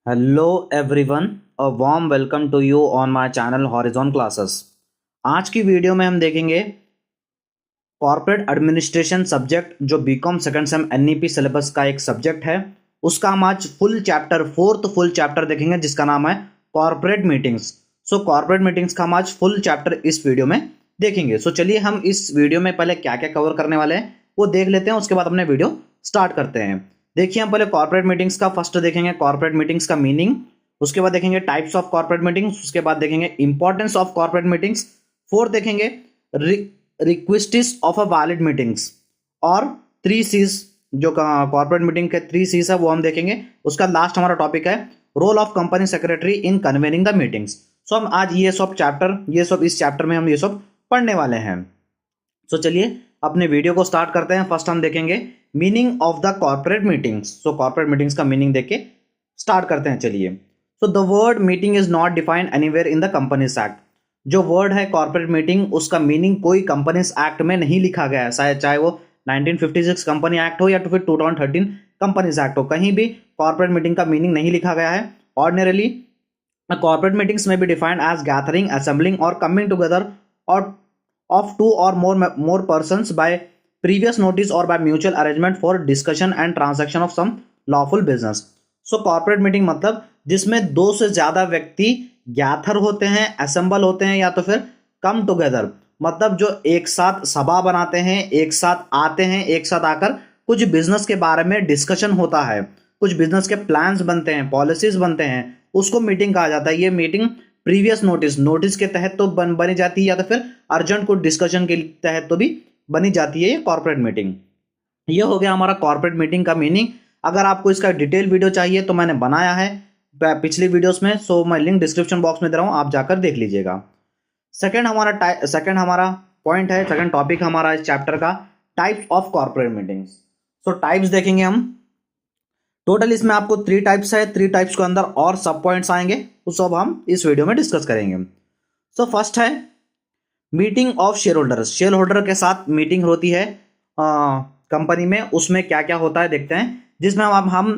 Hello everyone, a warm welcome to you on my channel Horizon classes. आज की video में हम देखेंगे कॉर्पोरेट एडमिनिस्ट्रेशन सब्जेक्ट जो B Com second sem NEP syllabus का एक सब्जेक्ट है। उसका हम आज फोर्थ फुल चैप्टर देखेंगे जिसका नाम है कॉर्पोरेट मीटिंग्स। सो कॉर्पोरेट मीटिंग्स का हम आज फुल चैप्टर इस वीडियो में देखेंगे। सो चलिए हम इस वीडियो में पहले क्या क्या कवर करने वाले हैं वो देख लेते हैं, उसके बाद अपने वीडियो स्टार्ट करते हैं। देखिए, हम पहले कॉर्पोरेट मीटिंग्स का फर्स्ट देखेंगे, कॉर्पोरेट मीटिंग्स का मीनिंग। उसके बाद देखेंगे टाइप्स ऑफ कॉर्पोरेट मीटिंग्स। उसके बाद देखेंगे importance of corporate meetings. Fourth देखेंगे रिक्वेस्टिस ऑफ अ वैलिड मीटिंग्स। और 3 C's, जो कॉर्पोरेट मीटिंग के 3 C's है वो हम देखेंगे। उसका लास्ट हमारा टॉपिक है role of company secretary in convening the meetings. So हम आज ये सब इस चैप्टर में हम ये सब पढ़ने वाले हैं। सो चलिए अपने वीडियो को स्टार्ट करते हैं। फर्स्ट हम देखेंगे meaning of the corporate meetings. So corporate meetings का मीनिंग देख के स्टार्ट करते हैं। चलिए, so the word meeting is not defined anywhere in the companies act. जो वर्ड है कॉर्पोरेट मीटिंग, उसका मीनिंग कोई कंपनीज एक्ट में नहीं लिखा गया है, चाहे वो 1956 कंपनी एक्ट हो या तो फिर 2013 कंपनीज एक्ट हो, कहीं भी कॉर्पोरेट मीटिंग का मीनिंग नहीं लिखा गया है। Ordinarily corporate meetings may be defined as gathering, assembling or coming together or of two or more persons by previous notice or by mutual arrangement for discussion and transaction of some lawful business. So corporate meeting मतलब जिसमें दो से ज्यादा व्यक्ति गैथर होते हैं, assemble होते हैं या तो फिर कम टुगेदर, मतलब जो एक साथ सभा बनाते हैं, एक साथ आते हैं, एक साथ आकर कुछ बिजनेस के बारे में डिस्कशन होता है, कुछ बिजनेस के प्लान्स बनते हैं, पॉलिसीज बनते हैं, उसको मीटिंग कहा जाता है। ये मीटिंग प्रीवियस नोटिस के तहत तो बनी जाती है या तो फिर अर्जेंट कुछ डिस्कशन के तहत तो भी बनी जाती है ये कॉर्पोरेट मीटिंग। ये हो गया हमारा कॉर्पोरेट मीटिंग का मीनिंग। अगर आपको इसका डिटेल वीडियो चाहिए तो मैंने बनाया है पिछली वीडियोस में, सो मैं लिंक डिस्क्रिप्शन बॉक्स में दे रहा हूँ, आप जाकर देख लीजिएगा। सेकंड हमारा पॉइंट है, सेकंड टॉपिक हमारा इस चैप्टर का types of corporate meetings. So types देखेंगे हम। टोटल इसमें आपको 3 टाइप्स है, 3 टाइप्स के अंदर और सब पॉइंट्स आएंगे, वो सब हम इस वीडियो में डिस्कस करेंगे। सो फर्स्ट है meeting of share holders. Share holder के साथ मीटिंग होती है कंपनी में, उसमें क्या क्या होता है देखते हैं। जिसमें हम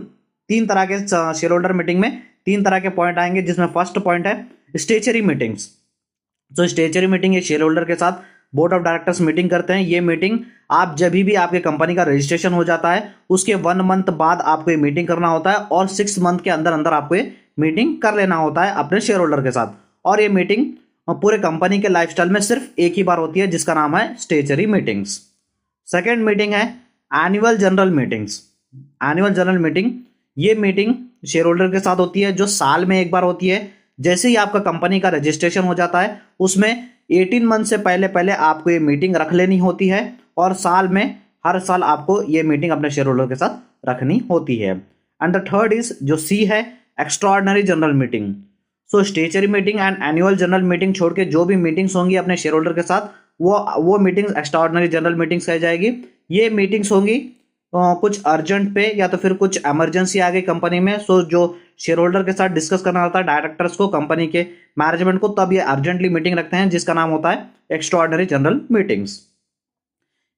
3 तरह के शेयर होल्डर मीटिंग में 3 तरह के पॉइंट आएंगे, जिसमें फर्स्ट पॉइंट है स्टेचरी मीटिंग्स। तो स्टेचरी मीटिंग ये शेयर होल्डर के साथ बोर्ड ऑफ डायरेक्टर्स मीटिंग करते हैं। ये मीटिंग आप जब भी आपके कंपनी का रजिस्ट्रेशन हो जाता है उसके 1 मंथ बाद आपको ये मीटिंग करना होता है और 6 मंथ के अंदर अंदर आपको ये मीटिंग कर लेना होता है अपने शेयर होल्डर के साथ। और ये मीटिंग पूरे कंपनी के लाइफस्टाइल में सिर्फ एक ही बार होती है, जिसका नाम है स्टेचरी मीटिंग्स। सेकेंड मीटिंग है annual general meetings. Annual general meeting, ये मीटिंग शेयर होल्डर के साथ होती है जो साल में एक बार होती है। जैसे ही आपका कंपनी का रजिस्ट्रेशन हो जाता है उसमें 18 मंथ से पहले पहले आपको ये मीटिंग रख लेनी होती है और साल में हर साल आपको ये मीटिंग अपने शेयर होल्डर के साथ रखनी होती है। एंड द थर्ड इज जो सी है extraordinary general meeting. So statutory meeting and annual general meeting छोड़ के जो भी मीटिंग्स होंगी अपने शेयर होल्डर के साथ वो मीटिंग्स एक्स्ट्राऑर्डिनरी जनरल मीटिंग्स कही जाएगी। ये मीटिंग्स होंगी कुछ अर्जेंट पे या तो फिर कुछ इमरजेंसी आ गई कंपनी में, सो जो शेयर होल्डर के साथ डिस्कस करना होता है डायरेक्टर्स को, कंपनी के मैनेजमेंट को, तब ये अर्जेंटली मीटिंग रखते हैं जिसका नाम होता है एक्स्ट्राऑर्डिनरी जनरल मीटिंग्स।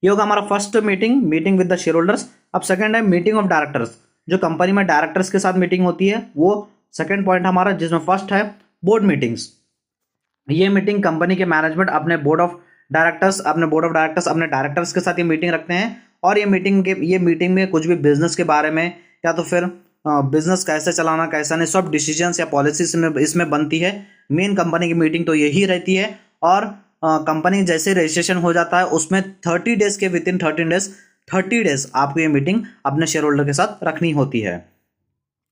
ये होगा हमारा first meeting with the share holders. अब सेकंड है मीटिंग ऑफ डायरेक्टर्स। जो कंपनी में डायरेक्टर्स के साथ मीटिंग होती है वो सेकंड पॉइंट हमारा, जिसमें फर्स्ट है बोर्ड मीटिंग्स। ये मीटिंग कंपनी के मैनेजमेंट अपने बोर्ड ऑफ डायरेक्टर्स अपने डायरेक्टर्स के साथ ये मीटिंग रखते हैं और ये मीटिंग में कुछ भी बिजनेस के बारे में या तो फिर बिजनेस कैसे चलाना कैसा नहीं, सब डिसीजंस या पॉलिसीज में इसमें बनती है। मेन कंपनी की मीटिंग तो यही रहती है और कंपनी जैसे रजिस्ट्रेशन हो जाता है उसमें 30 डेज के विद इन 30 डेज आपको ये मीटिंग अपने शेयर होल्डर के साथ रखनी होती है।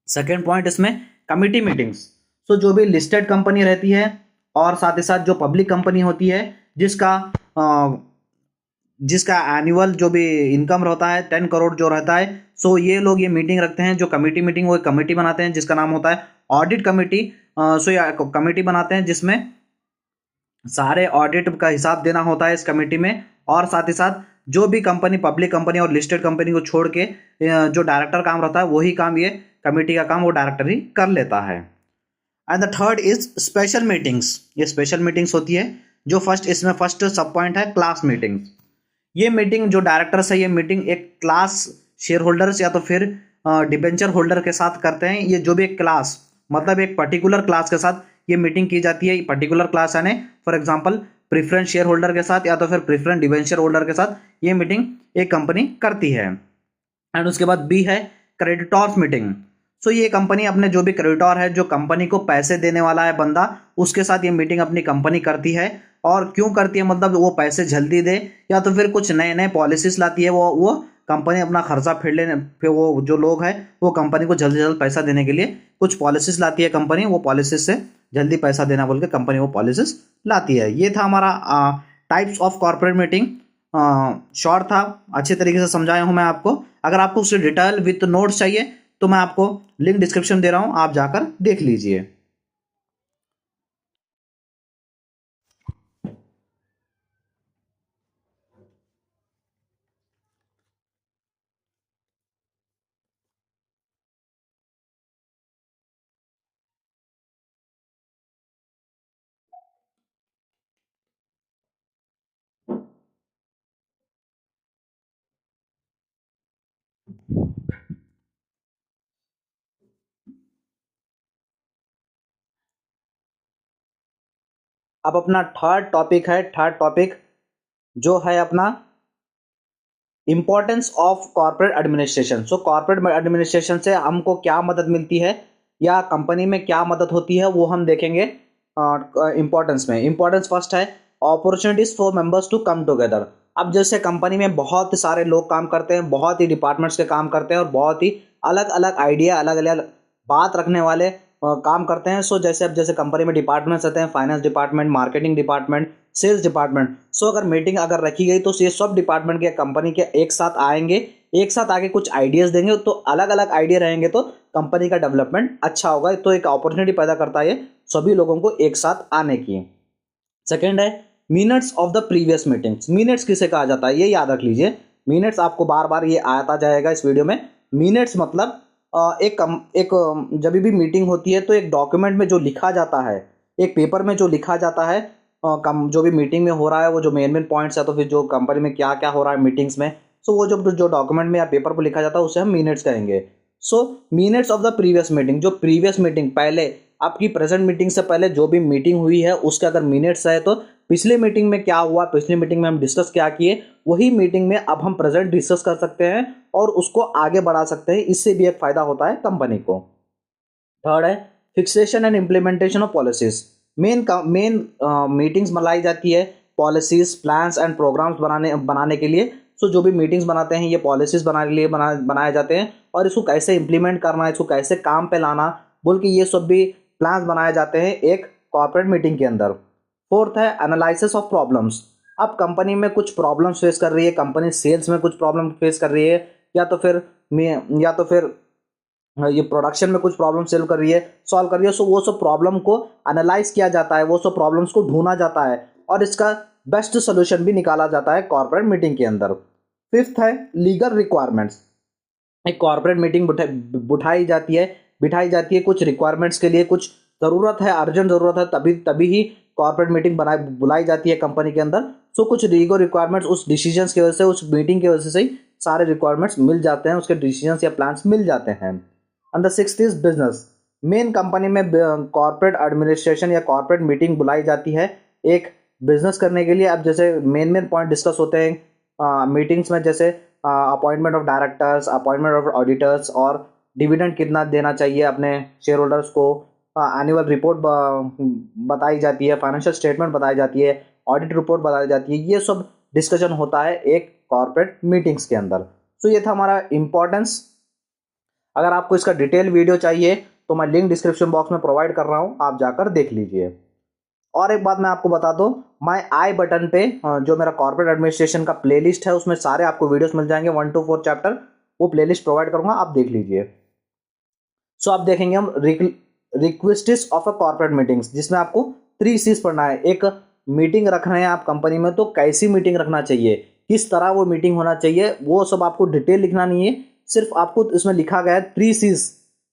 सेकेंड पॉइंट इसमें कमिटी मीटिंग्स। सो जो भी लिस्टेड कंपनी रहती है और साथ ही साथ जो पब्लिक कंपनी होती है जिसका एनुअल जो भी इनकम रहता है 10 करोड़ जो रहता है, सो ये लोग ये मीटिंग रखते हैं। जो कमेटी मीटिंग वो कमेटी बनाते हैं जिसका नाम होता है ऑडिट कमेटी। सो ये कमेटी बनाते हैं जिसमें सारे ऑडिट का हिसाब देना होता है इस कमेटी में, और साथ ही साथ जो भी कंपनी पब्लिक कंपनी और लिस्टेड कंपनी को छोड़ के जो डायरेक्टर काम रहता है वही काम ये कमेटी का काम वो डायरेक्टर ही कर लेता है। And the third is special meetings. ये स्पेशल मीटिंग्स होती है जो इसमें फर्स्ट सब पॉइंट है क्लास मीटिंग्स। ये मीटिंग जो डायरेक्टर्स है ये मीटिंग एक क्लास शेयर होल्डर्स या तो फिर डिबेंचर होल्डर के साथ करते हैं। ये जो भी एक क्लास मतलब एक पर्टिकुलर क्लास के साथ ये मीटिंग की जाती है। पर्टिकुलर क्लास यानी for example preference share holder के साथ या तो फिर प्रेफरेंस डिवेंचर होल्डर के साथ ये मीटिंग एक कंपनी करती है। एंड उसके बाद बी है क्रेडिटर्स मीटिंग। सो ये कंपनी अपने जो भी क्रेडिटर है, जो कंपनी को पैसे देने वाला है बंदा, उसके साथ ये मीटिंग अपनी कंपनी करती है। और क्यों करती है, मतलब वो पैसे जल्दी दे या तो फिर कुछ नए नए पॉलिसीज लाती है। वो कंपनी अपना खर्चा फिर वो जो लोग हैं वो कंपनी को जल्दी जल्द पैसा देने के लिए कुछ पॉलिसीज लाती है कंपनी, वो पॉलिसीज से जल्दी पैसा देना बोल के कंपनी वो पॉलिसीज लाती है। ये था हमारा types of corporate meeting. Short था, अच्छे तरीके से समझाया हूँ मैं आपको। अगर आपको उससे डिटेल विथ नोट्स चाहिए तो मैं आपको लिंक डिस्क्रिप्शन दे रहा हूँ, आप जाकर देख लीजिए। अब अपना थर्ड टॉपिक है, थर्ड टॉपिक जो है अपना importance of corporate administration. So corporate administration से हमको क्या मदद मिलती है या कंपनी में क्या मदद होती है वो हम देखेंगे इंपॉर्टेंस में। इंपॉर्टेंस फर्स्ट है opportunities for members to come together. अब जैसे कंपनी में बहुत सारे लोग काम करते हैं, बहुत ही डिपार्टमेंट्स के काम करते हैं और बहुत ही अलग अलग आइडिया, अलग अलग बात रखने वाले काम करते हैं। सो जैसे अब जैसे कंपनी में डिपार्टमेंट्स रहते हैं, finance department, marketing department, sales department. So अगर मीटिंग अगर रखी गई तो ये सब डिपार्टमेंट के कंपनी के एक साथ आएंगे, एक साथ आके कुछ आइडियाज देंगे। तो अलग अलग आइडिया रहेंगे तो कंपनी का डेवलपमेंट अच्छा होगा। तो एक अपॉर्चुनिटी पैदा करता है सभी लोगों को एक साथ आने की। सेकेंड है minutes of the previous meetings. Minutes किसे कहा जाता है ये याद रख लीजिए। मिनट्स आपको बार बार ये आता जाएगा इस वीडियो में। मिनट्स मतलब एक जब भी मीटिंग होती है तो एक डॉक्यूमेंट में जो लिखा जाता है, एक पेपर में जो लिखा जाता है जो भी मीटिंग में हो रहा है, वो जो मेन पॉइंट्स है, तो फिर जो कंपनी में क्या क्या हो रहा है मीटिंग्स में, सो वो जो डॉक्यूमेंट में या पेपर पर लिखा जाता है उसे हम मिनट्स कहेंगे। So minutes of the previous meeting, जो प्रीवियस मीटिंग पहले आपकी प्रेजेंट मीटिंग से पहले जो भी मीटिंग हुई है उसके अगर मिनट्स है तो पिछले मीटिंग में क्या हुआ, पिछली मीटिंग में हम डिस्कस क्या किए, वही मीटिंग में अब हम प्रेजेंट डिस्कस कर सकते हैं और उसको आगे बढ़ा सकते हैं। इससे भी एक फायदा होता है कंपनी को। थर्ड है fixation and implementation of policies. Main meetings बनाई जाती है पॉलिसीज, प्लान्स एंड प्रोग्राम्स बनाने के लिए। सो जो भी मीटिंग्स बनाते हैं ये पॉलिसीज बनाने के लिए बनाए जाते हैं और इसको कैसे इंप्लीमेंट करना है, इसको कैसे काम पे लाना बोल के ये सब भी प्लान्स बनाए जाते हैं एक कॉर्पोरेट मीटिंग के अंदर। फोर्थ है एनालिसिस ऑफ प्रॉब्लम्स। अब कंपनी में कुछ प्रॉब्लम्स फेस कर रही है, कंपनी सेल्स में कुछ प्रॉब्लम फेस कर रही है या तो फिर ये प्रोडक्शन में कुछ प्रॉब्लम सॉल्व कर रही है। सो वो सब प्रॉब्लम को एनालाइज किया जाता है, वो सब प्रॉब्लम्स को ढूंढा जाता है और इसका बेस्ट सोल्यूशन भी निकाला जाता है कॉर्पोरेट मीटिंग के अंदर। फिफ्थ है लीगल रिक्वायरमेंट्स। एक कॉर्पोरेट मीटिंग बिठाई जाती है कुछ रिक्वायरमेंट्स के लिए, कुछ ज़रूरत है, अर्जेंट ज़रूरत है, तभी तभी ही कॉर्पोरेट मीटिंग बुलाई जाती है कंपनी के अंदर। सो कुछ लीगल रिक्वायरमेंट्स उस डिसीजंस की वजह से, उस मीटिंग की वजह से ही सारे रिक्वायरमेंट्स मिल जाते हैं, उसके डिसीजंस या प्लान्स मिल जाते हैं। And the sixth is business. Main company में कॉर्पोरेट एडमिनिस्ट्रेशन या कॉर्पोरेट मीटिंग बुलाई जाती है एक बिजनेस करने के लिए। अब जैसे मेन पॉइंट डिस्कस होते हैं मीटिंग्स में, जैसे appointment of directors, appointment of auditors और डिविडेंड कितना देना चाहिए अपने शेयर होल्डर्स को, एनुअल रिपोर्ट बताई जाती है, फाइनेंशियल स्टेटमेंट बताई जाती है, ऑडिट रिपोर्ट बताई जाती है। ये सब डिस्कशन होता है एक कॉर्पोरेट मीटिंग्स के अंदर। सो ये था हमारा इंपॉर्टेंस। अगर आपको इसका डिटेल वीडियो चाहिए तो मैं लिंक डिस्क्रिप्शन बॉक्स में प्रोवाइड कर रहा हूँ, आप जाकर देख लीजिए। और एक बात मैं आपको बता दूं, माय आई बटन पे जो मेरा कॉर्पोरेट एडमिनिस्ट्रेशन का प्लेलिस्ट है उसमें सारे आपको वीडियोस मिल जाएंगे 1 to 4 चैप्टर, वो प्लेलिस्ट प्रोवाइड करूंगा, आप देख लीजिए। सो आप देखेंगे हम requests of a corporate meetings, जिसमें आपको 3 चीज पढ़ना है। एक, मीटिंग रख रहे हैं आप कंपनी में तो कैसी मीटिंग रखना चाहिए, किस तरह वो मीटिंग होना चाहिए, वो सब आपको डिटेल लिखना नहीं है। सिर्फ आपको इसमें लिखा गया है 3 C's,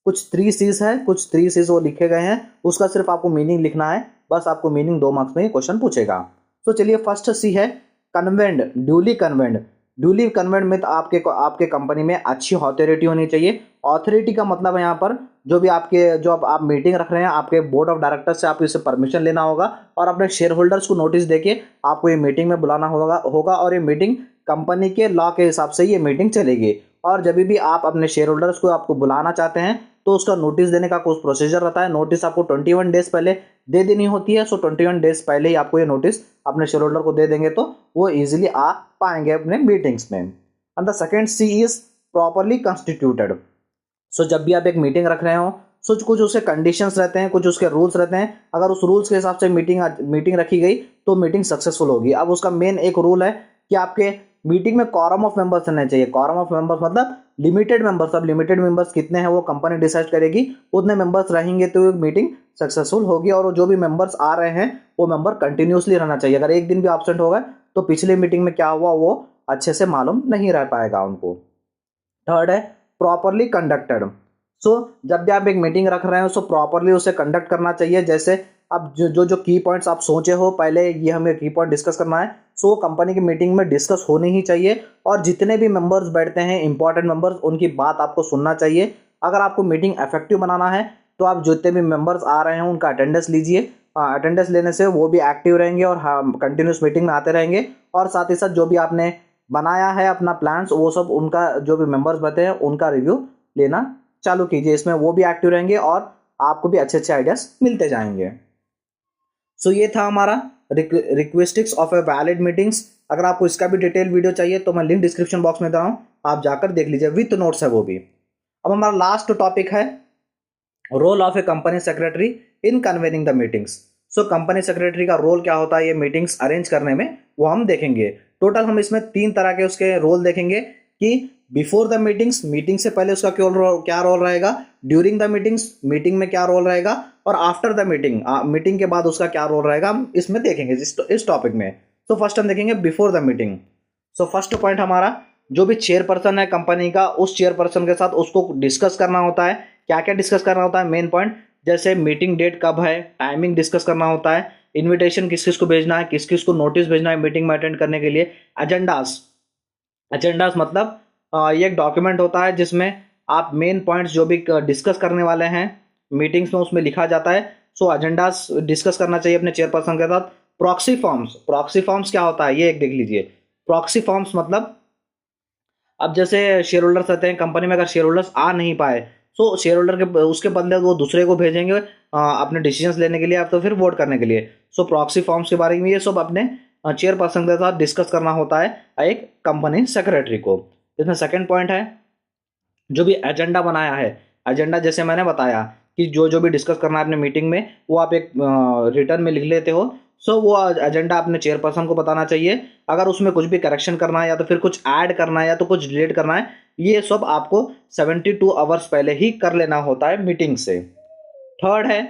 कुछ 3 C's है, कुछ 3 C's वो लिखे गए हैं, उसका सिर्फ आपको मीनिंग लिखना है। बस आपको मीनिंग 2 मार्क्स में क्वेश्चन पूछेगा। तो चलिए फर्स्ट सी है convened, duly convened. Duly convened में तो आपके कंपनी में अच्छी अथॉरिटी होनी चाहिए। अथॉरिटी का मतलब है यहाँ पर जो भी आपके जो आप मीटिंग रख रहे हैं आपके बोर्ड ऑफ डायरेक्टर से आपको इससे परमिशन लेना होगा और अपने शेयर होल्डर्स को नोटिस देके आपको ये मीटिंग में बुलाना होगा और ये मीटिंग कंपनी के लॉ के हिसाब से ये मीटिंग चलेगी। और जब भी आप अपने शेयर होल्डर्स को आपको बुलाना चाहते हैं तो उसका नोटिस देने का कुछ प्रोसीजर रहता है। नोटिस आपको 21 डेज पहले दे देनी होती है। सो 21 डेज पहले ही आपको ये नोटिस अपने शेयर होल्डर को दे देंगे तो वो इजीली आ पाएंगे अपने मीटिंग्स में। And the second C is properly constituted. So जब भी आप एक मीटिंग रख रहे हो सो कुछ उसके कंडीशंस रहते हैं, कुछ उसके रूल्स रहते हैं। अगर उस रूल्स के हिसाब से मीटिंग रखी गई तो मीटिंग सक्सेसफुल होगी। अब उसका मेन एक रूल है कि आपके मीटिंग में क्वारम ऑफ मेंबर्स रहने चाहिए। क्वारम ऑफ मेंबर्स मतलब लिमिटेड मेंबर्स। अब लिमिटेड मेंबर्स कितने हैं वो कंपनी डिसाइड करेगी, उतने मेंबर्स रहेंगे तो मीटिंग सक्सेसफुल होगी। और जो भी मेंबर्स आ रहे हैं वो मेंबर कंटिन्यूसली रहना चाहिए। अगर एक दिन भी एब्सेंट हो गए तो पिछली मीटिंग में क्या हुआ वो अच्छे से मालूम नहीं रह पाएगा उनको। थर्ड है प्रॉपरली कंडक्टेड। सो जब भी आप एक मीटिंग रख रहे हो सो प्रॉपरली उसे कंडक्ट करना चाहिए। जैसे अब जो की पॉइंट्स आप सोचे हो पहले ये हमें की पॉइंट डिस्कस करना है सो कंपनी की मीटिंग में डिस्कस होनी ही चाहिए। और जितने भी मेंबर्स बैठते हैं इंपॉर्टेंट मेंबर्स उनकी बात आपको सुनना चाहिए। अगर आपको मीटिंग इफेक्टिव बनाना है तो आप जितने भी मेंबर्स आ रहे हैं उनका अटेंडेंस लीजिए। अटेंडेंस लेने से वो भी एक्टिव रहेंगे और कंटिन्यूस मीटिंग में आते रहेंगे। और साथ ही साथ जो भी आपने बनाया है अपना प्लान्स वो सब उनका जो भी मेंबर्स बैठे हैं उनका रिव्यू लेना चालू कीजिए। इसमें वो भी एक्टिव रहेंगे और आपको भी अच्छे अच्छे आइडियाज मिलते जाएंगे। सो ये था हमारा रिक्वेस्टिक्स ऑफ ए वैलिड मीटिंग्स। अगर आपको इसका भी डिटेल वीडियो चाहिए तो मैं लिंक डिस्क्रिप्शन बॉक्स में दे रहा हूँ, आप जाकर देख लीजिए, विथ नोट्स है वो भी। अब हमारा लास्ट टॉपिक है role of a company secretary in convening the meetings. So company secretary का रोल क्या होता है ये मीटिंग्स अरेंज करने में वो हम देखेंगे। टोटल हम इसमें 3 तरह के उसके रोल देखेंगे कि बिफोर द मीटिंग्स, मीटिंग से पहले उसका क्या रोल रहेगा, ड्यूरिंग द मीटिंग्स, मीटिंग में क्या रोल रहेगा, और आफ्टर द मीटिंग, मीटिंग के बाद उसका क्या रोल रहेगा, हम इसमें देखेंगे इस टॉपिक में। तो फर्स्ट हम देखेंगे before the meeting. So first point हमारा जो भी चेयरपर्सन है कंपनी का उस चेयरपर्सन के साथ उसको डिस्कस करना होता है। क्या क्या डिस्कस करना होता है मेन पॉइंट, जैसे मीटिंग डेट कब है, टाइमिंग डिस्कस करना होता है, इनविटेशन किस किस को भेजना है, किस किस को नोटिस भेजना है मीटिंग में अटेंड करने के लिए, एजेंडास मतलब ये एक डॉक्यूमेंट होता है जिसमें आप मेन पॉइंट्स जो भी डिस्कस करने वाले हैं मीटिंग्स में उसमें लिखा जाता है। सो एजेंडास डिस्कस करना चाहिए अपने चेयरपर्सन के साथ। प्रॉक्सी फॉर्म्स क्या होता है ये एक देख लीजिए। प्रॉक्सी फॉर्म्स मतलब अब जैसे शेयर होल्डर्स रहते हैं कंपनी में, अगर शेयर होल्डर्स आ नहीं पाए तो शेयर होल्डर के उसके बदले वो दूसरे को भेजेंगे अपने डिसीजंस लेने के लिए या तो फिर वोट करने के लिए। सो प्रॉक्सी फॉर्म्स के बारे में ये सब अपने चेयरपर्सन के साथ डिस्कस करना होता है एक कंपनी सेक्रेटरी को। इसमें सेकंड पॉइंट है जो भी एजेंडा बनाया है, एजेंडा जैसे मैंने बताया कि जो जो भी डिस्कस करना है अपने मीटिंग में वो आप एक रिटर्न में लिख लेते हो। सो वो एजेंडा अपने चेयरपर्सन को बताना चाहिए। अगर उसमें कुछ भी करेक्शन करना है या तो फिर कुछ ऐड करना है या तो कुछ डिलीट करना है ये सब आपको 72 आवर्स पहले ही कर लेना होता है मीटिंग से। थर्ड है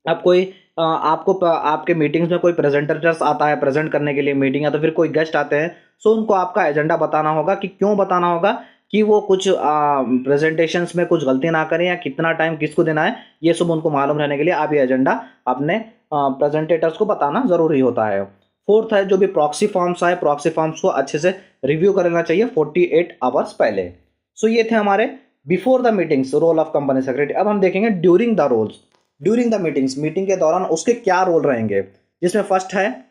अब कोई आपको आपके मीटिंग्स में कोई प्रेजेंटर्स आता है प्रेजेंट करने के लिए मीटिंग, या तो फिर कोई गेस्ट आते हैं सो उनको आपका एजेंडा बताना होगा कि क्यों बताना होगा कि वो कुछ प्रेजेंटेशंस में कुछ गलती ना करें या कितना टाइम किसको देना है ये सब उनको मालूम रहने के लिए आप ये एजेंडा अपने प्रेजेंटेटर्स को बताना ज़रूरी होता है। फोर्थ है जो भी प्रॉक्सी फॉर्म्स आए प्रॉक्सी फॉर्म्स को अच्छे से रिव्यू कर लेना चाहिए 48 आवर्स पहले। सो ये थे हमारे before the meetings role of company secretary. अब हम देखेंगे during the roles. During the meetings, meeting के दौरान उसके क्या रोल रहेंगे, जिसमें फर्स्ट है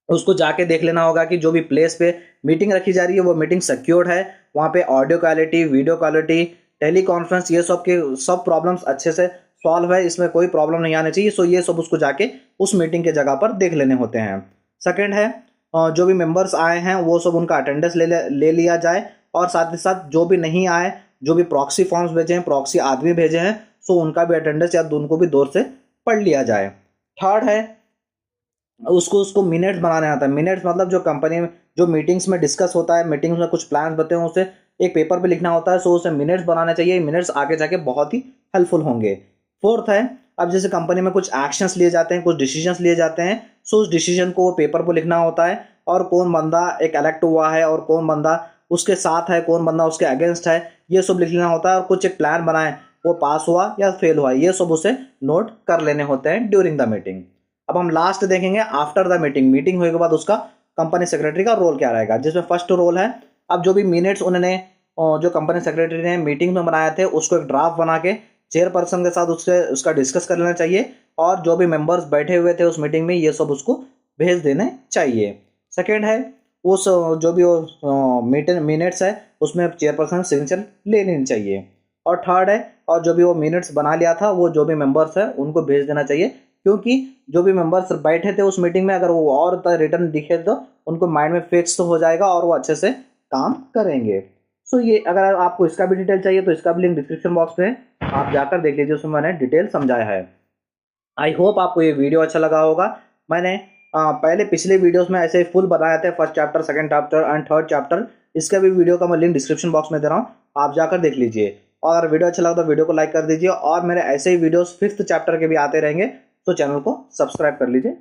उसको जाके देख लेना होगा कि जो भी प्लेस पे मीटिंग रखी जा रही है वो मीटिंग सिक्योर्ड है, वहाँ पे audio quality, video quality, teleconference ये सब के सब प्रॉब्लम्स अच्छे से सॉल्व है, इसमें कोई प्रॉब्लम नहीं आनी चाहिए। सो ये सब उसको जाके उस मीटिंग के जगह पर देख लेने होते हैं। सेकेंड है जो भी मेंबर्स आए हैं वो सब उनका अटेंडेंस ले लिया जाए, और साथ ही साथ जो भी नहीं आए जो भी प्रॉक्सी फॉर्म्स भेजे हैं प्रॉक्सी आदमी भेजे हैं सो उनका भी अटेंडेंस या उनको भी दौर से पढ़ लिया जाए। थर्ड है उसको मिनट्स बनाने आता है। मिनट्स मतलब जो कंपनी में जो मीटिंग्स में डिस्कस होता है, मीटिंग्स में कुछ प्लान्स बनते हैं उसे एक पेपर पे लिखना होता है। सो उसे मिनट्स बनाने चाहिए, मिनट्स आगे जाके बहुत ही हेल्पफुल होंगे। फोर्थ है अब जैसे कंपनी में कुछ एक्शंस लिए जाते हैं कुछ डिसीजंस लिए जाते हैं सो उस डिसीजन को पेपर पर लिखना होता है, और कौन बंदा एक इलेक्ट हुआ है और कौन बंदा उसके साथ है कौन बंदा उसके अगेंस्ट है ये सब लिख लेना होता है, और कुछ एक प्लान बनाए वो पास हुआ या फेल हुआ ये सब उसे नोट कर लेने होते हैं ड्यूरिंग द मीटिंग। अब हम लास्ट देखेंगे आफ्टर द मीटिंग। मीटिंग होने के बाद उसका कंपनी सेक्रेटरी का रोल क्या रहेगा, जिसमें फर्स्ट रोल है अब जो भी मिनट्स उन्होंने जो कंपनी सेक्रेटरी ने मीटिंग में बनाए थे उसको एक ड्राफ्ट बना के चेयरपर्सन के साथ उसका डिस्कस कर लेना चाहिए और जो भी मेंबर्स बैठे हुए थे उस मीटिंग में ये सब उसको भेज देने चाहिए। सेकेंड है उस जो भी वो मीटिंग मिनट्स है उसमें चेयरपर्सन सिग्नेचर ले लेनी चाहिए। और थर्ड है और जो भी वो मिनट्स बना लिया था वो जो भी मेंबर्स है उनको भेज देना चाहिए, क्योंकि जो भी मेंबर्स बैठे थे उस मीटिंग में अगर वो और रिटर्न दिखे तो उनको माइंड में फिक्स हो जाएगा और वो अच्छे से काम करेंगे। सो ये अगर आपको इसका भी डिटेल चाहिए तो इसका भी लिंक डिस्क्रिप्शन बॉक्स में है, आप जाकर देख लीजिए, उसमें मैंने डिटेल समझाया है। आई होप आपको ये वीडियो अच्छा लगा होगा। मैंने पहले पिछले वीडियोस में ऐसे फुल बनाया था, first chapter, second chapter and third chapter. इसका भी वीडियो का मैं लिंक डिस्क्रिप्शन बॉक्स में दे रहा हूँ, आप जाकर देख लीजिए। और अगर वीडियो अच्छा लगा तो वीडियो को लाइक कर दीजिए और मेरे ऐसे ही वीडियोस फिफ्थ चैप्टर के भी आते रहेंगे, तो चैनल को सब्सक्राइब कर लीजिए।